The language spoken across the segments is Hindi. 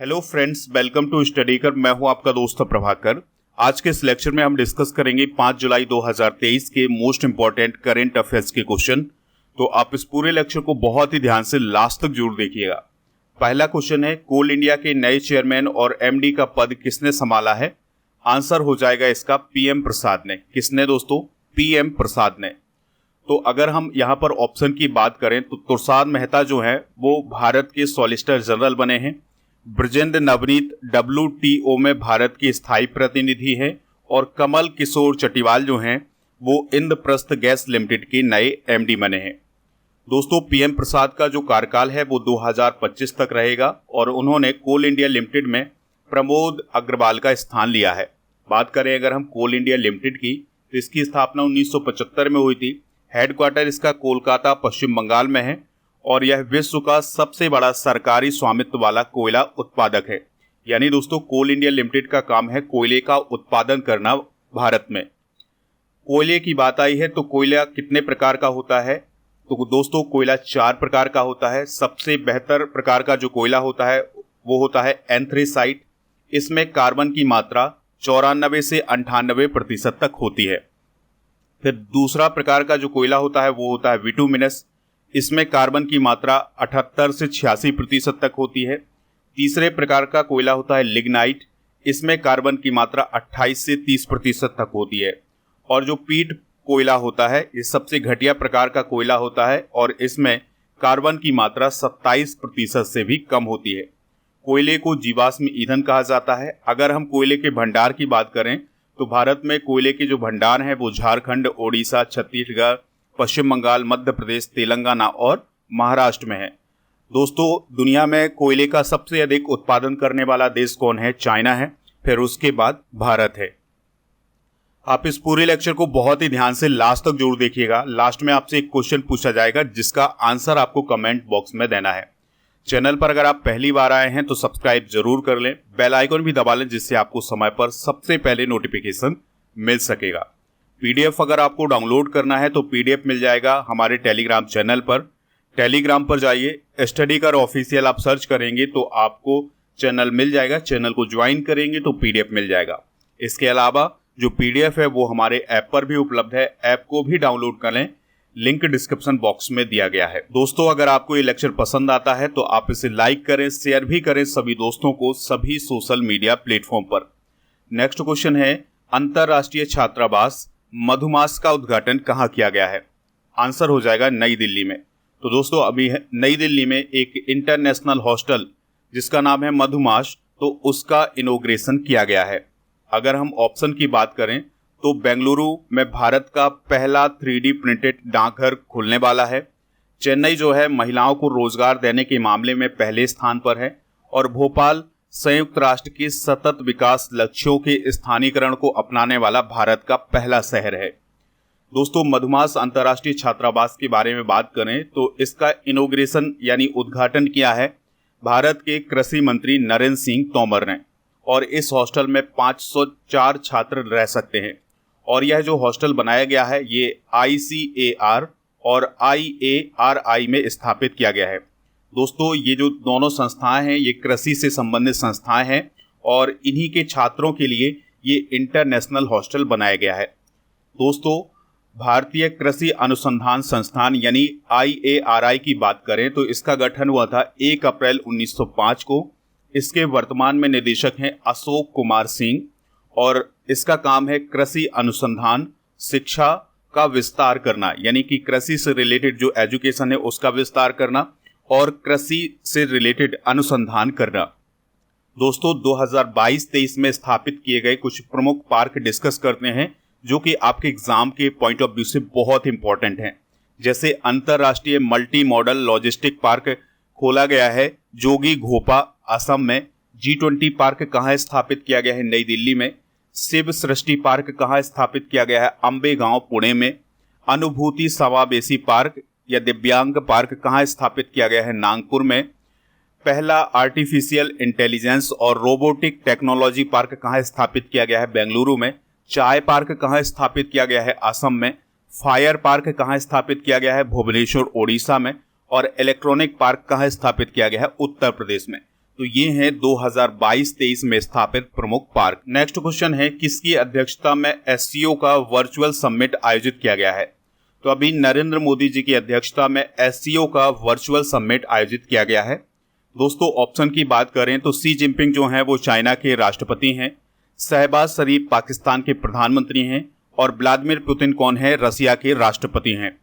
Hello friends, welcome to study कर। मैं हूं आपका दोस्त प्रभाकर। आज के इस लेक्चर में हम डिस्कस करेंगे 5 जुलाई 2023 के मोस्ट इंपॉर्टेंट करंट अफेयर्स के क्वेश्चन। तो आप इस पूरे लेक्चर को बहुत ही ध्यान से लास्ट तक जरूर देखिएगा। पहला क्वेश्चन है, कोल इंडिया के नए चेयरमैन और एमडी का पद किसने संभाला है? आंसर हो जाएगा इसका पीएम प्रसाद ने। किसने दोस्तों? पीएम प्रसाद ने। तो अगर हम यहाँ पर ऑप्शन की बात करें तो तुषार मेहता जो है वो भारत के सॉलिसिटर जनरल बने हैं। ब्रजेंद्र नवनीत WTO में भारत के स्थायी प्रतिनिधि हैं और कमल किशोर चटिवाल जो हैं वो इंद्रप्रस्थ गैस लिमिटेड के नए एमडी बने हैं। दोस्तों, पीएम प्रसाद का जो कार्यकाल है वो 2025 तक रहेगा और उन्होंने कोल इंडिया लिमिटेड में प्रमोद अग्रवाल का स्थान लिया है। बात करें अगर हम कोल इंडिया लिमिटेड की तो इसकी स्थापना 1975 में हुई थी। हेडक्वार्टर इसका कोलकाता पश्चिम बंगाल में है और यह विश्व का सबसे बड़ा सरकारी स्वामित्व वाला कोयला उत्पादक है। यानी दोस्तों, कोल इंडिया लिमिटेड का काम है कोयले का उत्पादन करना भारत में। कोयले की बात आई है तो कोयला कितने प्रकार का होता है? तो दोस्तों, कोयला 4 प्रकार का होता है। सबसे बेहतर प्रकार का जो कोयला होता है वो होता है एंथ्रेसाइट। इसमें कार्बन की मात्रा 94 से 98% तक होती है। फिर दूसरा प्रकार का जो कोयला होता है वो होता है बिटुमिनस। इसमें कार्बन की मात्रा 78 से 86% तक होती है। तीसरे प्रकार का कोयला होता है लिग्नाइट। इसमें कार्बन की मात्रा 28 से 30% तक होती है। और जो पीट कोयला होता है ये सबसे घटिया प्रकार का कोयला होता है और इसमें कार्बन की मात्रा 27% से भी कम होती है। कोयले को जीवाश्म ईंधन कहा जाता है। अगर हम कोयले के भंडार की बात करें तो भारत में कोयले के जो भंडार हैं वो झारखंड, ओडिशा, छत्तीसगढ़, पश्चिम बंगाल, मध्य प्रदेश, तेलंगाना और महाराष्ट्र में है। दोस्तों, दुनिया में कोयले का सबसे अधिक उत्पादन करने वाला देश कौन है? चाइना है। फिर उसके बाद भारत है। आप इस पूरे लेक्चर को बहुत ही ध्यान से लास्ट तक जरूर देखिएगा। लास्ट में आपसे एक क्वेश्चन पूछा जाएगा जिसका आंसर आपको कमेंट बॉक्स में देना है। चैनल पर अगर आप पहली बार आए हैं तो सब्सक्राइब जरूर कर लें, बेल आइकन भी दबा लें जिससे आपको समय पर सबसे पहले नोटिफिकेशन मिल सकेगा। पीडीएफ अगर आपको डाउनलोड करना है तो पीडीएफ मिल जाएगा हमारे टेलीग्राम चैनल पर। टेलीग्राम पर जाइए, स्टडी कर ऑफिशियल आप सर्च करेंगे तो आपको चैनल मिल जाएगा। चैनल को ज्वाइन करेंगे तो पीडीएफ मिल जाएगा। इसके अलावा जो पीडीएफ है वो हमारे ऐप पर भी उपलब्ध है। ऐप को भी डाउनलोड कर लें, लिंक डिस्क्रिप्शन बॉक्स में दिया गया है। दोस्तों, अगर आपको ये लेक्चर पसंद आता है तो आप इसे लाइक करें, शेयर भी करें सभी दोस्तों को सभी सोशल मीडिया प्लेटफॉर्म पर। नेक्स्ट क्वेश्चन है, अंतरराष्ट्रीय छात्रावास मधुमास का उद्घाटन कहाँ किया गया है? आंसर हो जाएगा नई दिल्ली में। तो दोस्तों, अभी नई दिल्ली में एक इंटरनेशनल हॉस्टल जिसका नाम है मधुमास, तो उसका इनॉग्रेशन किया गया है। अगर हम ऑप्शन की बात करें तो बेंगलुरु में भारत का पहला 3D प्रिंटेड डाकघर खुलने वाला है। चेन्नई जो है महिलाओं को रोजगार देने के मामले में पहले स्थान पर है और भोपाल संयुक्त राष्ट्र के सतत विकास लक्ष्यों के स्थानीयकरण को अपनाने वाला भारत का पहला शहर है। दोस्तों, मधुमास अंतर्राष्ट्रीय छात्रावास के बारे में बात करें तो इसका इनॉग्रेशन यानी उद्घाटन किया है भारत के कृषि मंत्री नरेंद्र सिंह तोमर ने और इस हॉस्टल में 504 छात्र रह सकते हैं। और यह जो हॉस्टल बनाया गया है ये ICAR और IARI में स्थापित किया गया है। दोस्तों, ये जो दोनों संस्थाएं हैं ये कृषि से संबंधित संस्थाएं हैं और इन्हीं के छात्रों के लिए ये इंटरनेशनल हॉस्टल बनाया गया है। दोस्तों, भारतीय कृषि अनुसंधान संस्थान यानी IARI की बात करें तो इसका गठन हुआ था 1 अप्रैल 1905 को। इसके वर्तमान में निदेशक हैं अशोक कुमार सिंह और इसका काम है कृषि अनुसंधान शिक्षा का विस्तार करना, यानी कि कृषि से रिलेटेड जो एजुकेशन है उसका विस्तार करना और कृषि से रिलेटेड अनुसंधान करना। दोस्तों, 2022-23 में स्थापित किए गए कुछ प्रमुख पार्क डिस्कस करते हैं जो कि आपके एग्जाम के पॉइंट ऑफ व्यू से बहुत इंपॉर्टेंट हैं। जैसे अंतरराष्ट्रीय मल्टी मॉडल लॉजिस्टिक पार्क खोला गया है जोगी घोपा असम में। G20 पार्क कहाँ स्थापित किया गया है? नई दिल्ली में। शिव सृष्टि पार्क कहाँ स्थापित किया गया है? अंबेगांव पुणे में। अनुभूति समावेशी पार्क या दिव्यांग पार्क कहाँ स्थापित किया गया है? नागपुर में। पहला आर्टिफिशियल इंटेलिजेंस और रोबोटिक टेक्नोलॉजी पार्क कहाँ स्थापित किया गया है? बेंगलुरु में। चाय पार्क कहाँ स्थापित किया गया है? असम में। फायर पार्क कहाँ स्थापित किया गया है? भुवनेश्वर, ओडिशा में। और इलेक्ट्रॉनिक पार्क कहाँ स्थापित किया गया है? उत्तर प्रदेश में। तो ये हैं 2022-23 में स्थापित प्रमुख पार्क। नेक्स्ट क्वेश्चन है, किसकी अध्यक्षता में एससीओ का वर्चुअल समिट आयोजित किया गया है? तो अभी नरेंद्र मोदी जी की अध्यक्षता में एससीओ का वर्चुअल समिट आयोजित किया गया है। दोस्तों ऑप्शन की बात करें तो शी जिनपिंग जो हैं वो चाइना के राष्ट्रपति हैं, शहबाज शरीफ पाकिस्तान के प्रधानमंत्री हैं और व्लादिमीर पुतिन कौन है? रसिया के राष्ट्रपति हैं।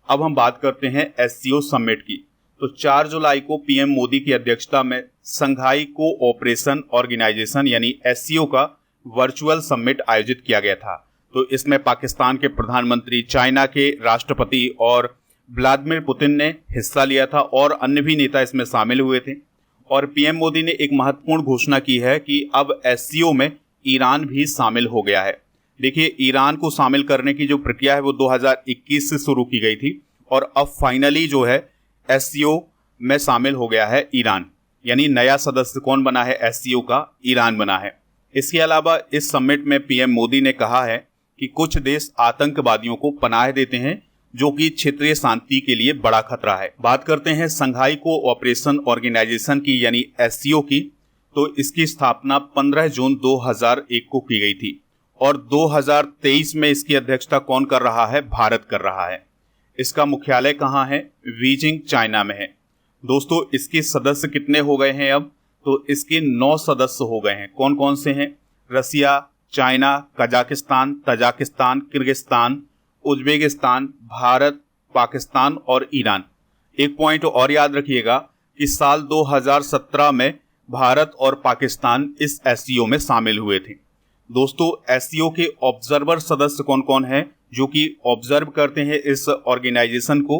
अब हम बात करते हैं एससीओ समिट की। तो 4 जुलाई को पीएम मोदी की अध्यक्षता में संघाई कोऑपरेशन ऑर्गेनाइजेशन यानी एससीओ का वर्चुअल समिट आयोजित किया गया था। तो इसमें पाकिस्तान के प्रधानमंत्री, चाइना के राष्ट्रपति और व्लादिमीर पुतिन ने हिस्सा लिया था और अन्य भी नेता इसमें शामिल हुए थे। और पीएम मोदी ने एक महत्वपूर्ण घोषणा की है कि अब एससीओ में ईरान भी शामिल हो गया है। देखिए, ईरान को शामिल करने की जो प्रक्रिया है वो 2021 से शुरू की गई थी और अब फाइनली जो है एससीओ में शामिल हो गया है ईरान, यानी नया सदस्य कौन बना है एससीओ का? ईरान बना है। इसके अलावा इस समिट में पीएम मोदी ने कहा है कि कुछ देश आतंकवादियों को पनाह देते हैं जो कि क्षेत्रीय शांति के लिए बड़ा खतरा है। बात करते हैं संघाई कोऑपरेशन ऑर्गेनाइजेशन की यानी एससीओ की। तो इसकी स्थापना 15 जून 2001 को की गई थी और 2023 में इसकी अध्यक्षता कौन कर रहा है? भारत कर रहा है। इसका मुख्यालय कहाँ है? बीजिंग, चाइना में है। दोस्तों इसके सदस्य कितने हो गए हैं अब? तो इसके 9 सदस्य हो गए हैं। कौन कौन से हैं? Russia, China, Kazakhstan, Tajikistan, Kyrgyzstan, Uzbekistan, Bharat, Pakistan और ईरान। एक पॉइंट और याद रखिएगा कि साल 2017 में भारत और पाकिस्तान इस एससीओ में शामिल हुए थे। दोस्तों एससीओ के ऑब्जर्वर सदस्य कौन कौन हैं जो कि ऑब्जर्व करते हैं इस ऑर्गेनाइजेशन को?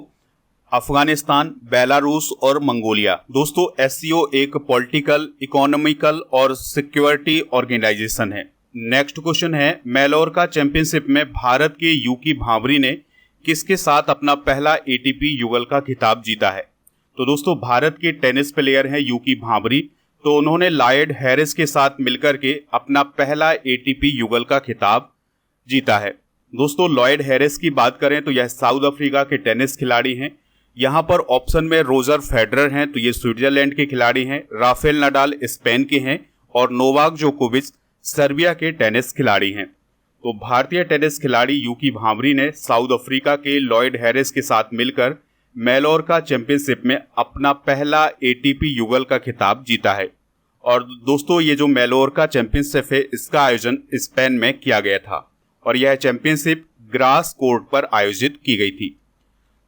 अफगानिस्तान, बेलारूस और मंगोलिया। दोस्तों एससीओ एक पॉलिटिकल, इकोनॉमिकल और सिक्योरिटी ऑर्गेनाइजेशन है। नेक्स्ट क्वेश्चन है, मैलोरका चैंपियनशिप में भारत के यूकी भांवरी ने किसके साथ अपना पहला एटीपी युगल का खिताब जीता है? तो दोस्तों भारत के टेनिस प्लेयर हैं यूकी भांवरी। तो उन्होंने लॉयड हैरिस के साथ मिलकर के अपना पहला एटीपी युगल का खिताब जीता है। दोस्तों लॉयड हैरिस की बात करें तो यह साउथ अफ्रीका के टेनिस खिलाड़ी हैं। यहाँ पर ऑप्शन में रोजर फेडरर हैं, तो ये स्विट्जरलैंड के खिलाड़ी हैं। राफेल नडाल स्पेन के हैं और नोवाक जोकोविच सर्बिया के टेनिस खिलाड़ी हैं। तो भारतीय टेनिस खिलाड़ी यूकी भांवरी ने साउथ अफ्रीका के लॉयड हैरिस के साथ मिलकर मैलोरका चैंपियनशिप में अपना पहला एटीपी युगल का खिताब जीता है। और दोस्तों ये जो मैलोरका चैंपियनशिप है इसका आयोजन स्पेन में किया गया था और यह चैंपियनशिप ग्रास कोर्ट पर आयोजित की गई थी।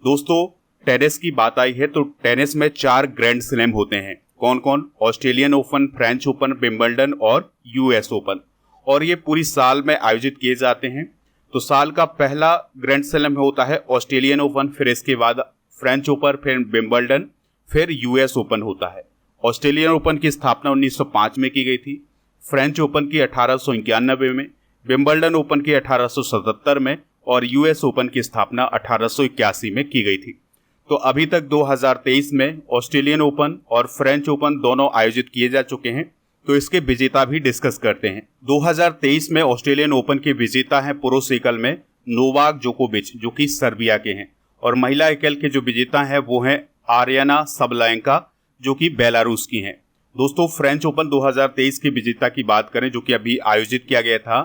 दोस्तों टेनिस की बात आई है तो टेनिस में 4 ग्रैंड स्लैम होते हैं। कौन कौन? Australian open, French open, Wimbledon और यूएस ओपन। और ये पूरी साल में आयोजित किए जाते हैं। तो साल का पहला ग्रैंड स्लैम होता है ऑस्ट्रेलियन ओपन, फिर इसके बाद फ्रेंच ओपन, फिर विंबलडन, फिर यूएस ओपन होता है। ऑस्ट्रेलियन ओपन की स्थापना 1905 में की गई थी, फ्रेंच ओपन की 1891 में, विंबलडन ओपन की 1877 में और यूएस ओपन की स्थापना 1881 में की गई थी। तो अभी तक 2023 में ऑस्ट्रेलियन ओपन और फ्रेंच ओपन दोनों आयोजित किए जा चुके हैं। तो इसके विजेता भी डिस्कस करते हैं। 2023 में ऑस्ट्रेलियन ओपन के विजेता हैं पुरुष एकल में नोवाक जोकोविच जो कि सर्बिया के हैं और महिला एकल के जो विजेता हैं वो हैं आर्याना सबलाएंका जो कि बेलारूस की हैं। दोस्तों फ्रेंच ओपन 2023 के विजेता की बात करें जो कि अभी आयोजित किया गया था,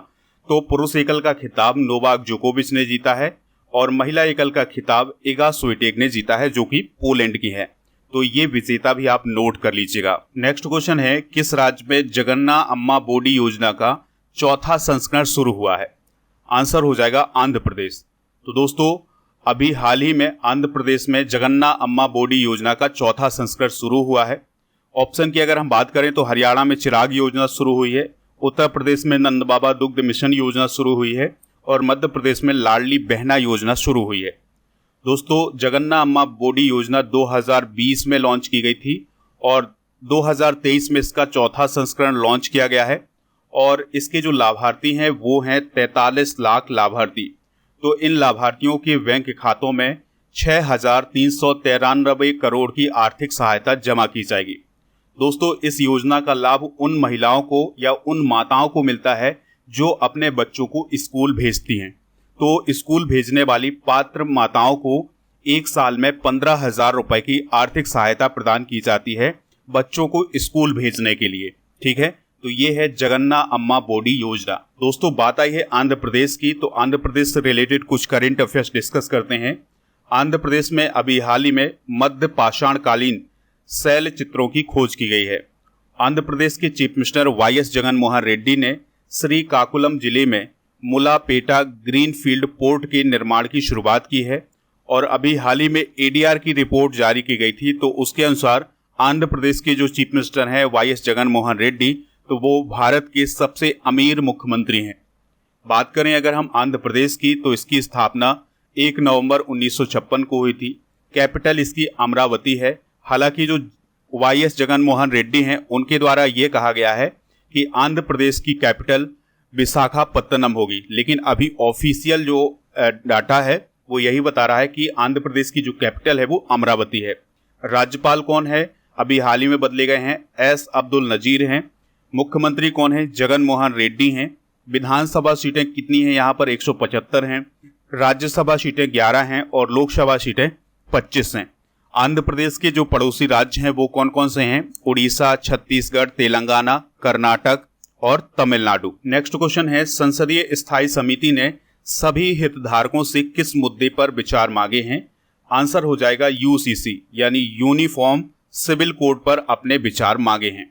तो पुरुष एकल का खिताब नोवाक जोकोविच ने जीता है और महिला एकल का खिताब इगा स्विटेक ने जीता है जो कि पोलैंड की है। तो ये विजेता भी आप नोट कर लीजिएगा। नेक्स्ट क्वेश्चन है, किस राज्य में जगन्ना अम्मा बोडी योजना का चौथा संस्करण शुरू हुआ है? आंसर हो जाएगा आंध्र प्रदेश। तो दोस्तों अभी हाल ही में आंध्र प्रदेश में जगन्ना अम्मा बोडी योजना का चौथा संस्करण शुरू हुआ है। ऑप्शन की अगर हम बात करें तो हरियाणा में चिराग योजना शुरू हुई है, उत्तर प्रदेश में नंद बाबा दुग्ध मिशन योजना शुरू हुई है और मध्य प्रदेश में लाडली बहना योजना शुरू हुई है। दोस्तों जगन्ना अम्मा बोडी योजना 2020 में लॉन्च की गई थी और 2023 में इसका चौथा संस्करण लॉन्च किया गया है और इसके जो लाभार्थी हैं वो हैं 43 लाख लाभार्थी। तो इन लाभार्थियों के बैंक खातों में 6,393 करोड़ की आर्थिक सहायता जमा की जाएगी। दोस्तों इस योजना का लाभ उन महिलाओं को या उन माताओं को मिलता है जो अपने बच्चों को स्कूल भेजती हैं। तो स्कूल भेजने वाली पात्र माताओं को एक साल में 15,000 रुपए की आर्थिक सहायता प्रदान की जाती है बच्चों को स्कूल भेजने के लिए। ठीक है, तो ये है जगन्ना अम्मा बोडी योजना। दोस्तों बात आई है आंध्र प्रदेश की, तो आंध्र प्रदेश से रिलेटेड कुछ करंट अफेयर्स डिस्कस करते हैं। आंध्र प्रदेश में अभी हाल ही में मध्य पाषाणकालीन शैल चित्रों की खोज की गई है। आंध्र प्रदेश के chief minister YS Jagan Mohan Reddy ने श्रीकाकुलम जिले में मुलापेटा ग्रीनफील्ड पोर्ट के निर्माण की शुरुआत की है और अभी हाल ही में एडीआर की रिपोर्ट जारी की गई थी, तो उसके अनुसार आंध्र प्रदेश के जो चीफ मिनिस्टर हैं वाईएस जगन मोहन रेड्डी, तो वो भारत के सबसे अमीर मुख्यमंत्री हैं। बात करें अगर हम आंध्र प्रदेश की, तो इसकी स्थापना 1 नवंबर 1956 को हुई थी। कैपिटल इसकी अमरावती है। हालांकि जो वाईएस जगन मोहन रेड्डी हैं उनके द्वारा ये कहा गया है कि आंध्र प्रदेश की कैपिटल विशाखापत्तनम होगी, लेकिन अभी ऑफिशियल जो डाटा है वो यही बता रहा है कि आंध्र प्रदेश की जो कैपिटल है वो अमरावती है। राज्यपाल कौन है? अभी हाल ही में बदले गए हैं, एस अब्दुल नजीर हैं। मुख्यमंत्री कौन है? जगन मोहन रेड्डी हैं। विधानसभा सीटें कितनी हैं? यहाँ पर 175 हैं। राज्यसभा सीटें 11 हैं और लोकसभा सीटें 25 हैं। आंध्र प्रदेश के जो पड़ोसी राज्य हैं वो कौन कौन से हैं? उड़ीसा, छत्तीसगढ़, तेलंगाना, कर्नाटक और तमिलनाडु। नेक्स्ट क्वेश्चन है, संसदीय स्थायी समिति ने सभी हितधारकों से किस मुद्दे पर विचार मांगे हैं? आंसर हो जाएगा यूसीसी यानी यूनिफॉर्म सिविल कोड पर अपने विचार मांगे हैं।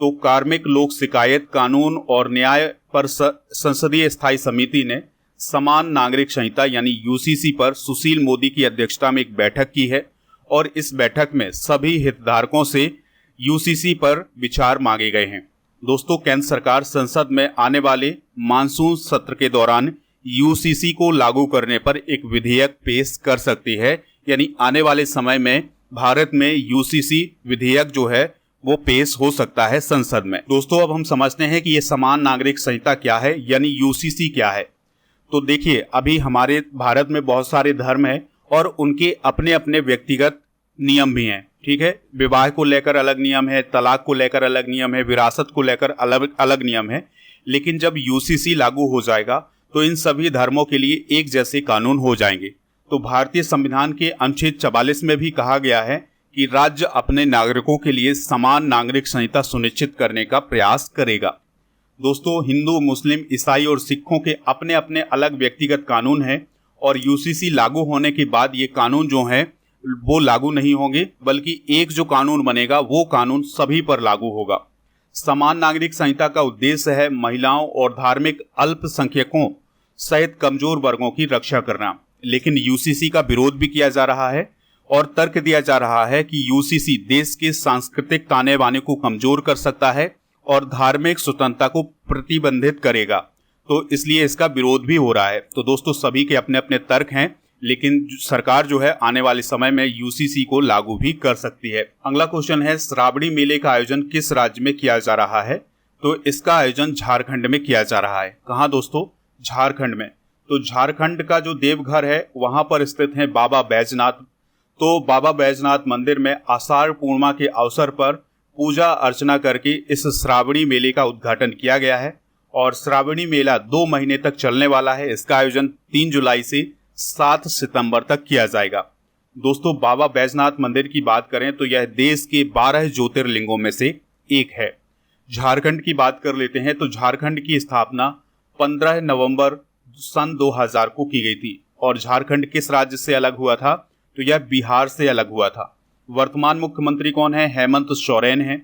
तो कार्मिक लोक शिकायत कानून और न्याय पर संसदीय स्थायी समिति ने समान नागरिक संहिता यानी यूसीसी पर सुशील मोदी की अध्यक्षता में एक बैठक की है और इस बैठक में सभी हितधारकों से यूसीसी पर विचार मांगे गए हैं। दोस्तों केंद्र सरकार संसद में आने वाले मानसून सत्र के दौरान यूसीसी को लागू करने पर एक विधेयक पेश कर सकती है, यानी आने वाले समय में भारत में यूसीसी विधेयक जो है वो पेश हो सकता है संसद में। दोस्तों अब हम समझते हैं कि ये समान नागरिक संहिता क्या है यानी यूसीसी क्या है। तो देखिए अभी हमारे भारत में बहुत सारे धर्म हैं और उनके अपने अपने व्यक्तिगत नियम भी हैं। ठीक है, विवाह को लेकर अलग नियम है, तलाक को लेकर अलग नियम है, विरासत को लेकर अलग अलग नियम है। लेकिन जब यूसीसी लागू हो जाएगा तो इन सभी धर्मों के लिए एक जैसे कानून हो जाएंगे। तो भारतीय संविधान के अनुच्छेद 44 में भी कहा गया है कि राज्य अपने नागरिकों के लिए समान नागरिक संहिता सुनिश्चित करने का प्रयास करेगा। दोस्तों हिंदू, मुस्लिम, ईसाई और सिखों के अपने अपने अलग व्यक्तिगत कानून हैं और यूसीसी लागू होने के बाद ये कानून जो हैं वो लागू नहीं होंगे, बल्कि एक जो कानून बनेगा वो कानून सभी पर लागू होगा। समान नागरिक संहिता का उद्देश्य है महिलाओं और धार्मिक अल्पसंख्यकों सहित कमजोर वर्गों की रक्षा करना। लेकिन यूसीसी का विरोध भी किया जा रहा है और तर्क दिया जा रहा है कि यूसीसी देश के सांस्कृतिक ताने बाने को कमजोर कर सकता है और धार्मिक स्वतंत्रता को प्रतिबंधित करेगा, तो इसलिए इसका विरोध भी हो रहा है। तो दोस्तों सभी के अपने अपने तर्क हैं, लेकिन सरकार जो है आने वाले समय में यूसीसी को लागू भी कर सकती है। अगला क्वेश्चन है, श्रावणी मेले का आयोजन किस राज्य में किया जा रहा है? तो इसका आयोजन झारखंड में किया जा रहा है। कहाँ दोस्तों? झारखंड में। तो झारखंड का जो देवघर है वहां पर स्थित है बाबा बैजनाथ। तो बाबा बैजनाथ मंदिर में आषाढ़ पूर्णिमा के अवसर पर पूजा अर्चना करके इस श्रावणी मेले का उद्घाटन किया गया है और श्रावणी मेला 2 महीने तक चलने वाला है। इसका आयोजन 3 जुलाई से 7 सितंबर तक किया जाएगा। दोस्तों बाबा बैजनाथ मंदिर की बात करें तो यह देश के 12 ज्योतिर्लिंगों में से एक है। झारखंड की बात कर लेते हैं तो झारखंड की स्थापना 15 नवंबर सन 2000 को की गई थी और झारखंड किस राज्य से अलग हुआ था? तो यह बिहार से अलग हुआ था। वर्तमान मुख्यमंत्री कौन है? हेमंत सोरेन है।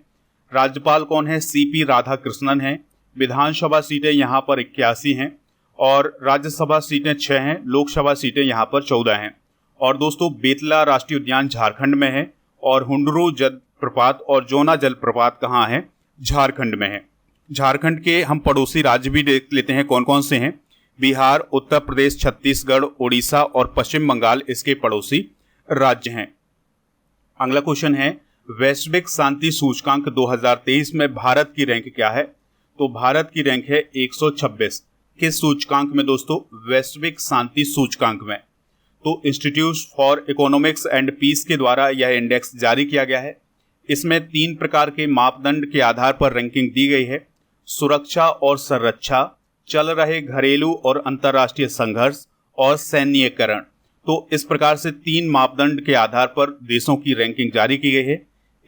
राज्यपाल कौन है? सीपी राधाकृष्णन है। विधानसभा सीटें यहाँ पर 81 हैं और राज्यसभा सीटें 6 हैं। लोकसभा सीटें यहाँ पर 14 हैं। और दोस्तों बेतला राष्ट्रीय उद्यान झारखंड में है और हुंडरू जलप्रपात और जोना जलप्रपात कहाँ है? झारखंड में है। झारखंड के हम पड़ोसी राज्य भी देख लेते हैं कौन कौन से हैं। बिहार, उत्तर प्रदेश, छत्तीसगढ़, उड़ीसा और पश्चिम बंगाल इसके पड़ोसी राज्य हैं। अगला क्वेश्चन है, वैश्विक शांति सूचकांक 2023 में भारत की रैंक क्या है? तो भारत की रैंक है 126। किस सूचकांक में दोस्तों? वैश्विक शांति सूचकांक में। तो Institute for Economics and Peace के द्वारा यह इंडेक्स जारी किया गया है। इसमें 3 प्रकार के मापदंड के आधार पर रैंकिंग दी गई है: सुरक्षा और संरक्षा, चल रहे घरेलू और अंतर्राष्ट्रीय संघर्ष और सैन्यीकरण। तो इस प्रकार से 3 मापदंड के आधार पर देशों की रैंकिंग जारी की गई है।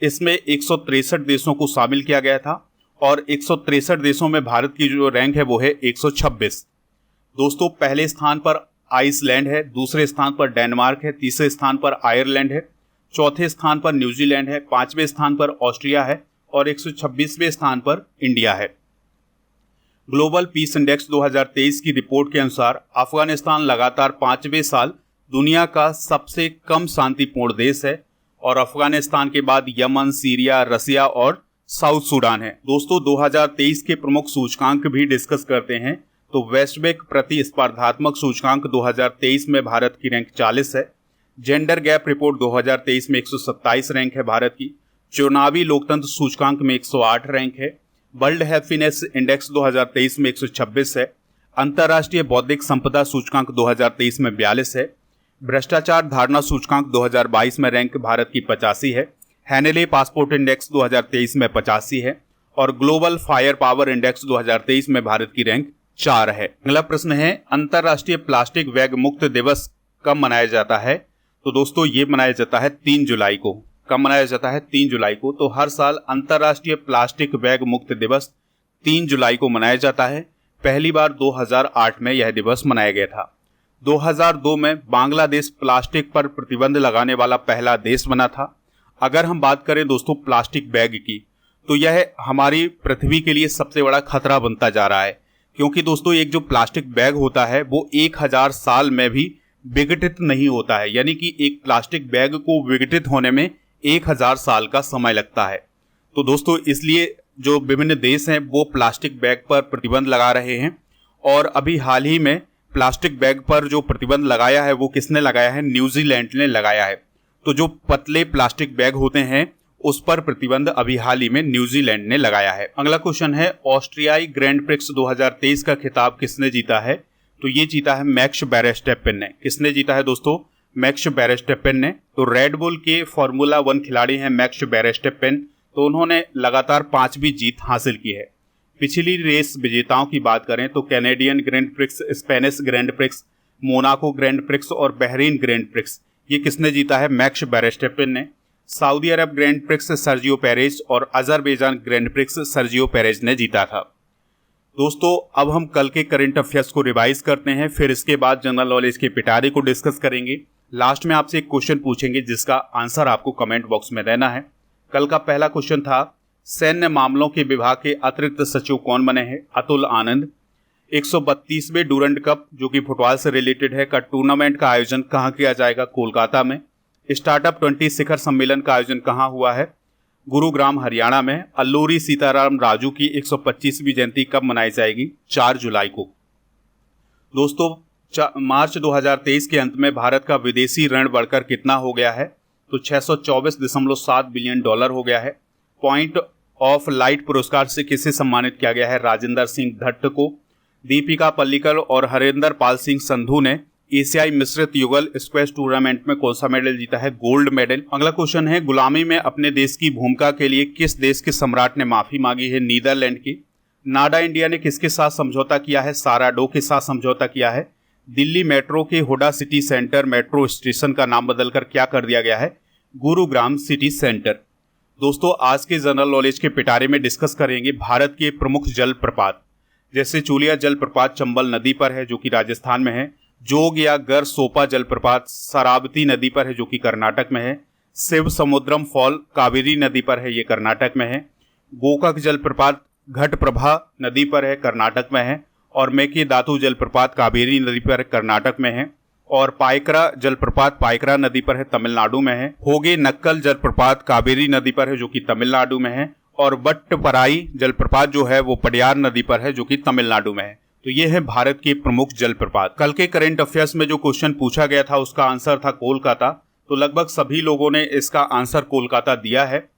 इसमें 163 देशों को शामिल किया गया था और 163 देशों में भारत की जो रैंक है वो है 126। दोस्तों पहले स्थान पर आइसलैंड है, दूसरे स्थान पर डेनमार्क है, तीसरे स्थान पर आयरलैंड है, चौथे स्थान पर न्यूजीलैंड है, पांचवें स्थान पर ऑस्ट्रिया है और 126वें स्थान पर इंडिया है। ग्लोबल पीस इंडेक्स 2023 की रिपोर्ट के अनुसार अफगानिस्तान लगातार पांचवें साल दुनिया का सबसे कम शांतिपूर्ण देश है और अफगानिस्तान के बाद यमन, सीरिया, रसिया और साउथ सूडान है। दोस्तों 2023 के प्रमुख सूचकांक भी डिस्कस करते हैं। तो वेस्टबेक प्रतिस्पर्धात्मक सूचकांक 2023 में भारत की रैंक 40 है। जेंडर गैप रिपोर्ट 2023 में 127 रैंक है भारत की। चुनावी लोकतंत्र सूचकांक में 108 रैंक है। वर्ल्ड हैप्पीनेस इंडेक्स 2023 में 126 है। अंतर्राष्ट्रीय बौद्धिक संपदा सूचकांक 2023 में 42 है। भ्रष्टाचार धारणा सूचकांक 2022 में रैंक भारत की 85 है। हैनेले पासपोर्ट इंडेक्स 2023 में 85 है और ग्लोबल फायर पावर इंडेक्स 2023 में भारत की रैंक 4 है। अगला प्रश्न है, अंतर्राष्ट्रीय प्लास्टिक बैग मुक्त दिवस कब मनाया जाता है? तो दोस्तों ये मनाया जाता है 3 जुलाई को। कब मनाया जाता है? 3 जुलाई को। तो हर साल अंतर्राष्ट्रीय प्लास्टिक बैग मुक्त दिवस 3 जुलाई को मनाया जाता है। पहली बार 2008 में यह दिवस मनाया गया था। 2002 में बांग्लादेश प्लास्टिक पर प्रतिबंध लगाने वाला पहला देश बना था। अगर हम बात करें दोस्तों प्लास्टिक बैग की, तो यह हमारी पृथ्वी के लिए सबसे बड़ा खतरा बनता जा रहा है, क्योंकि दोस्तों एक जो प्लास्टिक बैग होता है वो 1000 साल में भी विघटित नहीं होता है। यानी कि एक प्लास्टिक बैग को विघटित होने में 1000 साल का समय लगता है। तो दोस्तों इसलिए जो विभिन्न देश हैं वो प्लास्टिक बैग पर प्रतिबंध लगा रहे हैं और अभी हाल ही में प्लास्टिक बैग पर जो प्रतिबंध लगाया है वो किसने लगाया है? न्यूजीलैंड ने लगाया है। तो जो पतले प्लास्टिक बैग होते हैं उस पर प्रतिबंध अभी हाल ही में न्यूजीलैंड ने लगाया है। अगला क्वेश्चन है, ऑस्ट्रियाई ग्रैंड प्रिक्स 2023 का खिताब किसने जीता है? तो ये जीता है मैक्स वेरस्टैपेन ने। किसने जीता है दोस्तों? मैक्स वेरस्टैपेन ने। तो रेड बुल के फॉर्मूला 1 खिलाड़ी हैं मैक्स वेरस्टैपेन। तो उन्होंने लगातार 5वीं जीत हासिल की है। पिछली रेस विजेताओं की बात करें तो Canadian grand prix, Spanish grand prix, Monaco grand prix और बहरीन ग्रैंड प्रिक्स, ये किसने जीता है? मैक्स वेरस्टैपेन ने। सऊदी अरब ग्रैंड प्रिक्स सर्जियो पेरेज और Azerbaijan grand prix Sergio Perez ने जीता था। दोस्तों अब हम कल के करंट अफेयर्स को रिवाइज करते हैं, फिर इसके बाद जनरल नॉलेज के पिटारे को डिस्कस करेंगे। लास्ट में आपसे एक क्वेश्चन पूछेंगे जिसका आंसर आपको कमेंट बॉक्स में देना है। कल का पहला क्वेश्चन था, सैन्य मामलों के विभाग के अतिरिक्त सचिव कौन बने हैं? अतुल आनंद। 132वें डूरंड कप जो कि फुटबॉल से रिलेटेड है का टूर्नामेंट का आयोजन कहाँ किया जाएगा? कोलकाता में। स्टार्टअप 20 शिखर सम्मेलन का आयोजन कहाँ हुआ है? गुरुग्राम हरियाणा में। अल्लूरी सीताराम राजू की 125वीं जयंती कब मनाई जाएगी? 4 जुलाई को। दोस्तों मार्च 2023 के अंत में भारत का विदेशी ऋण बढ़कर कितना हो गया है? तो $624.7 बिलियन हो गया है। पॉइंट ऑफ लाइट पुरस्कार से किसे सम्मानित किया गया है? राजेंद्र सिंह धट्ट को। दीपिका पल्लिकल और हरेंद्र पाल सिंह संधू ने एशियाई मिश्रित युगल स्क्वैश टूर्नामेंट में कौन सा मेडल जीता है? Gold medal. अगला क्वेश्चन है, गुलामी में अपने देश की भूमिका के लिए किस देश के सम्राट ने माफी मांगी है? नीदरलैंड की। नाडा इंडिया ने किसके साथ समझौता किया है? सारा डो के साथ समझौता किया है। दिल्ली मेट्रो के Huda City Centre metro station का नाम बदलकर क्या कर दिया गया है? Gurugram City Centre. दोस्तों आज के जनरल नॉलेज के पिटारे में डिस्कस करेंगे भारत के प्रमुख जल प्रपात, जैसे चूलिया जलप्रपात चंबल नदी पर है जो कि राजस्थान में है। जोग या गर सोपा जलप्रपात शरावती नदी पर है जो कि कर्नाटक में है। शिव समुद्रम फॉल कावेरी नदी पर है, ये कर्नाटक में है। गोकाक जलप्रपात घटप्रभा नदी पर है, कर्नाटक में है। और मेके दातु जलप्रपात कावेरी नदी पर कर्नाटक में है। और पायकरा जलप्रपात पायकरा नदी पर है, तमिलनाडु में है। होगे नक्कल जलप्रपात कावेरी नदी पर है जो कि तमिलनाडु में है। और वट्टपराई जलप्रपात जो है वो पडियार नदी पर है जो कि तमिलनाडु में है। तो ये है भारत के प्रमुख जलप्रपात। कल के करंट अफेयर्स में जो क्वेश्चन पूछा गया था उसका आंसर था कोलकाता। तो लगभग सभी लोगों ने इसका आंसर कोलकाता दिया है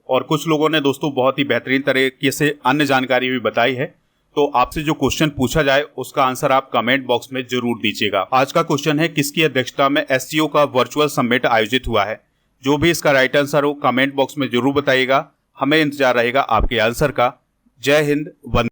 और कुछ लोगों ने दोस्तों बहुत ही बेहतरीन तरीके से अन्य जानकारी भी बताई है। तो आपसे जो क्वेश्चन पूछा जाए उसका आंसर आप कमेंट बॉक्स में जरूर दीजिएगा। आज का क्वेश्चन है, किसकी अध्यक्षता में एससीओ का वर्चुअल समिट आयोजित हुआ है? जो भी इसका राइट आंसर हो कमेंट बॉक्स में जरूर बताइएगा। हमें इंतजार रहेगा आपके आंसर का। जय हिंद, वंदे